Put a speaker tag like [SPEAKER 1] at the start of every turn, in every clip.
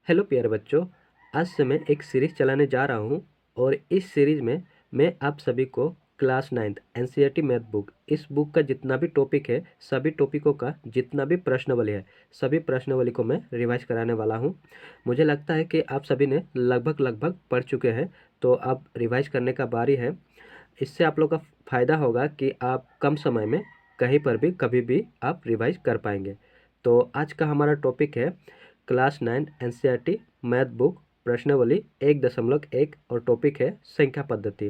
[SPEAKER 1] Hello प्यारे बच्चों। आज से मैं एक सीरीज़ चलाने जा रहा हूँ और इस सीरीज़ में मैं आप सभी को class 9th NCERT math book, इस बुक का जितना भी टॉपिक है, सभी टॉपिकों का जितना भी प्रश्नावली है, सभी प्रश्नावली को मैं रिवाइज कराने वाला हूँ। मुझे लगता है कि आप सभी ने लगभग पढ़ चुके हैं, तो अब रिवाइज करने का बारी है। इससे आप लोग का फ़ायदा होगा कि आप कम समय में कहीं पर भी कभी भी आप रिवाइज कर पाएंगे। तो आज का हमारा टॉपिक है क्लास 9 एनसीईआरटी मैथ बुक प्रश्नावली 1.1 और टॉपिक है संख्या पद्धति।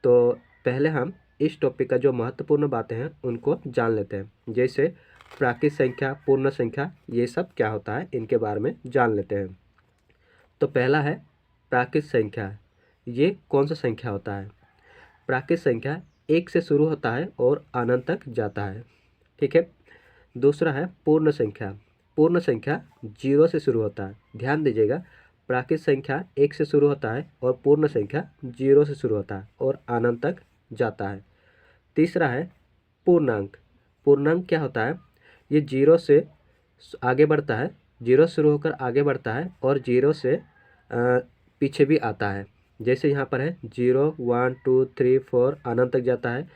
[SPEAKER 1] तो पहले हम इस टॉपिक का जो महत्वपूर्ण बातें हैं उनको जान लेते हैं, जैसे प्राकृत संख्या, पूर्ण संख्या, ये सब क्या होता है इनके बारे में जान लेते हैं। तो पहला है प्राकृत संख्या। ये कौन सा संख्या होता है? प्राकृत संख्या 1 से शुरू होता है और अनंत तक जाता है, ठीक है। दूसरा है पूर्ण संख्या। पूर्ण संख्या 0 से शुरू होता है। ध्यान दीजिएगा, प्राकृत संख्या 1 से शुरू होता है और पूर्ण संख्या 0 से शुरू होता है और अनंत तक जाता है। तीसरा है पूर्णांक। पूर्णांक क्या होता है? ये 0 से आगे बढ़ता है, 0 से शुरू होकर आगे बढ़ता है और 0 से पीछे भी आता है। जैसे यहाँ पर है 0, 1, 2, 3, 4 अनंत तक जाता है।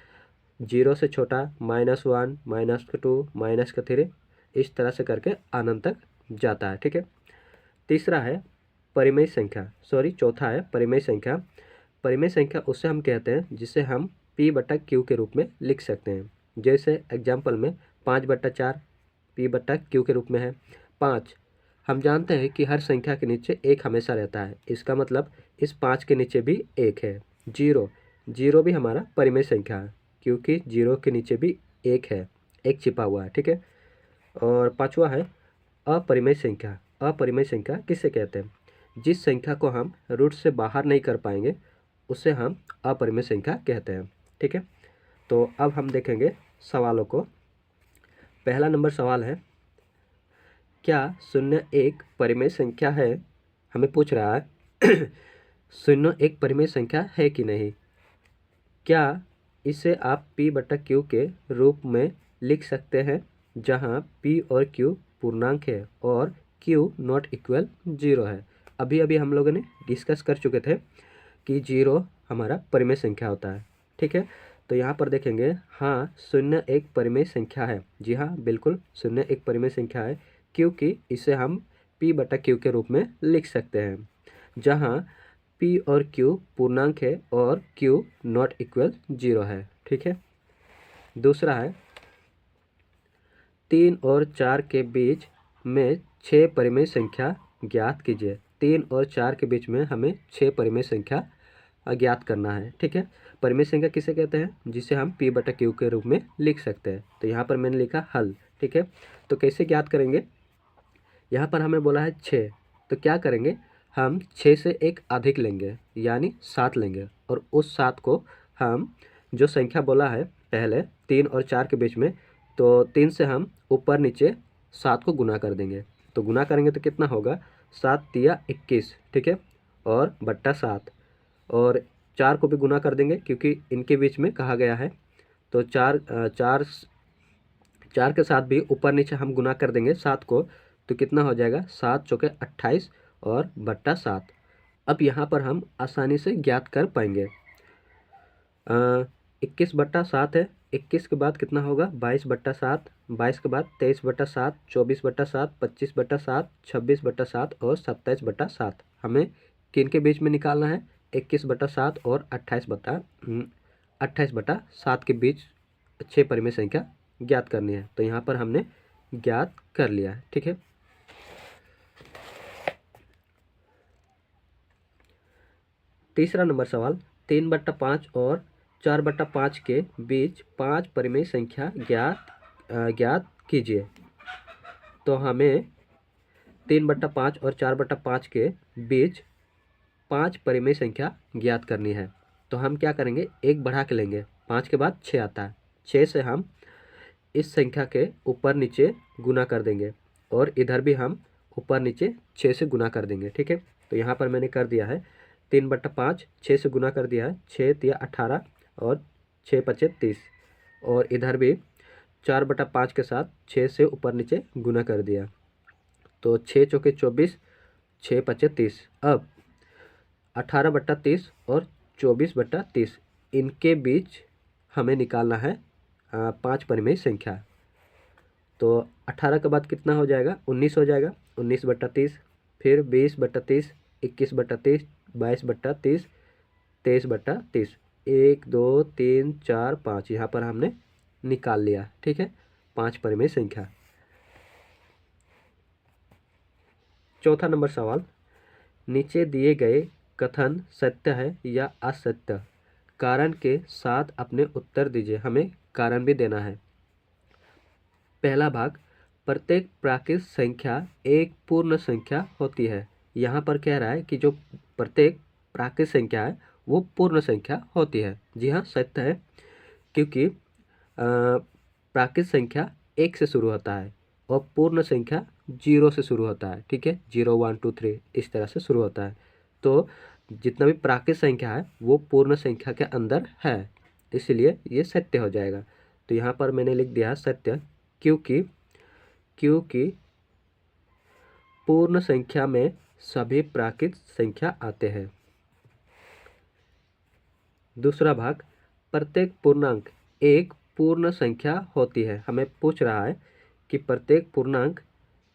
[SPEAKER 1] 0 से छोटा -1, -2, -3, इस तरह से करके अनंत तक जाता है, ठीक है। तीसरा है परिमेय संख्या, चौथा है परिमेय संख्या। परिमेय संख्या उसे हम कहते हैं जिसे हम P/Q के रूप में लिख सकते हैं। जैसे एग्जाम्पल में 5/4 P/Q के रूप में है। 5, हम जानते हैं कि हर संख्या के नीचे 1 हमेशा रहता है, इसका मतलब इस 5 के नीचे भी 1 है। 0, 0 भी हमारा परिमेय संख्या है क्योंकि 0 के नीचे भी 1 है, 1 छिपा हुआ है, ठीक है। और पांचवा है अपरिमेय संख्या। अपरिमेय संख्या किसे कहते हैं? जिस संख्या को हम रूट से बाहर नहीं कर पाएंगे उसे हम अपरिमेय संख्या कहते हैं, ठीक है। तो अब हम देखेंगे सवालों को। पहला नंबर सवाल है, क्या 0 एक परिमेय संख्या है? हमें पूछ रहा है 0 एक परिमेय संख्या है कि नहीं। क्या इसे आप P/Q के रूप में लिख सकते हैं, जहां P और Q पूर्णांक है और Q नॉट इक्वल 0 है। अभी अभी हम लोगों ने डिस्कस कर चुके थे कि 0 हमारा परिमेय संख्या होता है, ठीक है। तो यहाँ पर देखेंगे, हाँ 0 एक परिमेय संख्या है। जी हाँ, बिल्कुल 0 एक परिमेय संख्या है क्योंकि इसे हम P/Q के रूप में लिख सकते हैं, जहाँ P और Q पूर्णांक है और Q नॉट इक्वल 0 है, ठीक है। दूसरा है 3 और 4 के बीच में 6 परिमेय संख्या ज्ञात कीजिए। 3 और 4 के बीच में हमें 6 परिमेय संख्या ज्ञात करना है, ठीक है। परिमेय संख्या किसे कहते हैं? जिसे हम P/Q के रूप में लिख सकते हैं। तो यहाँ पर मैंने लिखा हल, ठीक है। तो कैसे ज्ञात करेंगे? यहाँ पर हमें बोला है 6, तो क्या करेंगे, हम 6 से एक अधिक लेंगे यानी 7 लेंगे और उस 7 को हम जो संख्या बोला है पहले 3 और 4 के बीच में, तो 3 से हम ऊपर नीचे 7 को गुना कर देंगे। तो गुना करेंगे तो कितना होगा, 7 तिया 21, ठीक है, और बट्टा 7। और 4 को भी गुना कर देंगे क्योंकि इनके बीच में कहा गया है। तो 4 के साथ भी ऊपर नीचे हम गुना कर देंगे 7 को, तो कितना हो जाएगा, 7 चौके 28 और बट्टा 7। अब यहाँ पर हम आसानी से ज्ञात कर पाएंगे। 21/7 है, 21 के बाद कितना होगा, 22/7, 22 के बाद 23/7, 24/7, 25/7, 26/7 और 27/7। हमें किन के बीच में निकालना है, 21/7 और 28/7 के बीच 6 परिमेय संख्या ज्ञात करनी है। तो यहाँ पर हमने ज्ञात कर लिया है, ठीक है। तीसरा नंबर सवाल, 3/5 और 4/5 के बीच 5 परिमेय संख्या ज्ञात कीजिए। तो हमें 3/5 और 4/5 के बीच 5 परिमेय संख्या ज्ञात करनी है। तो हम क्या करेंगे, एक बढ़ा के लेंगे, 5 के बाद 6 आता है, 6 से हम इस संख्या के ऊपर नीचे गुना कर देंगे और इधर भी हम ऊपर नीचे 6 से गुना कर देंगे, ठीक है। तो यहाँ पर मैंने कर दिया है 3/5, 6 से गुना कर दिया है, 6 तिया 18 और 6 पचे 30, और इधर भी 4/5 के साथ 6 से ऊपर नीचे गुना कर दिया। तो 6 चौके 24 6 पचे 30। अब 18/30 और 24/30 इनके बीच हमें निकालना है 5 परिमेय संख्या। तो 18 के बाद कितना हो जाएगा? 19 हो जाएगा। 19/30, फिर 20/30, 21/30, 22/30, 23/30। 1 2 3 4 5 यहाँ पर हमने निकाल लिया। ठीक है, 5 परिमेय संख्या। चौथा नंबर सवाल, नीचे दिए गए कथन सत्य है या असत्य? कारण के साथ अपने उत्तर दीजिए। हमें कारण भी देना है। पहला भाग, प्रत्येक प्राकृत संख्या एक पूर्ण संख्या होती है। यहाँ पर कह रहा है कि जो प्रत्येक प्राकृत संख्या है वो पूर्ण संख्या होती है। जी हाँ, सत्य है, क्योंकि प्राकृत संख्या 1 से शुरू होता है और पूर्ण संख्या 0 से शुरू होता है। ठीक है, 0 1 2 3 इस तरह से शुरू होता है। तो जितना भी प्राकृत संख्या है वो पूर्ण संख्या के अंदर है, इसलिए ये सत्य हो जाएगा। तो यहाँ पर मैंने लिख दिया सत्य, क्योंकि पूर्ण संख्या में सभी प्राकृत संख्या आते हैं। दूसरा भाग, प्रत्येक पूर्णांक एक पूर्ण संख्या होती है। हमें पूछ रहा है कि प्रत्येक पूर्णांक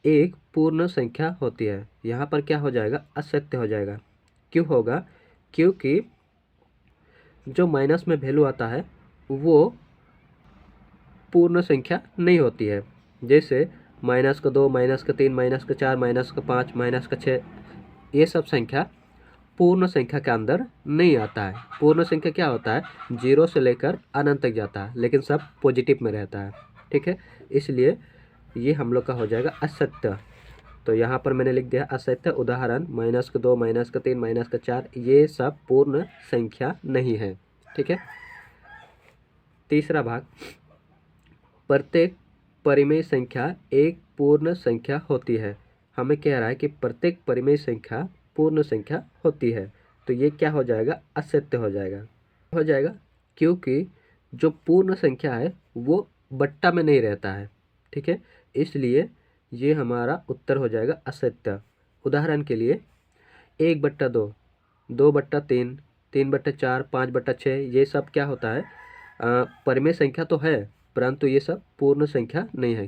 [SPEAKER 1] एक पूर्ण संख्या होती है। यहाँ पर क्या हो जाएगा? असत्य हो जाएगा। क्यों होगा? क्योंकि जो माइनस में वैल्यू आता है वो पूर्ण संख्या नहीं होती है। जैसे -2, -3, -4, -5, -6, ये सब संख्या पूर्ण संख्या के अंदर नहीं आता है। पूर्ण संख्या क्या होता है? 0 से लेकर अनंत तक जाता है, लेकिन सब पॉजिटिव में रहता है। ठीक है, इसलिए ये हम लोग का हो जाएगा असत्य। तो यहाँ पर मैंने लिख दिया असत्य। उदाहरण -2, -3, -4 ये सब पूर्ण संख्या नहीं है। ठीक है। तीसरा भाग, प्रत्येक परिमेय संख्या एक पूर्ण संख्या होती है। हमें कह रहा है कि प्रत्येक परिमेय संख्या पूर्ण संख्या होती है। तो ये क्या हो जाएगा? असत्य हो जाएगा, क्योंकि जो पूर्ण संख्या है वो बट्टा में नहीं रहता है। ठीक है, इसलिए ये हमारा उत्तर हो जाएगा असत्य। उदाहरण के लिए 1/2, 2/3, 3/4, 5/6 ये सब क्या होता है? परिमेय संख्या तो है, परंतु ये सब पूर्ण संख्या नहीं है।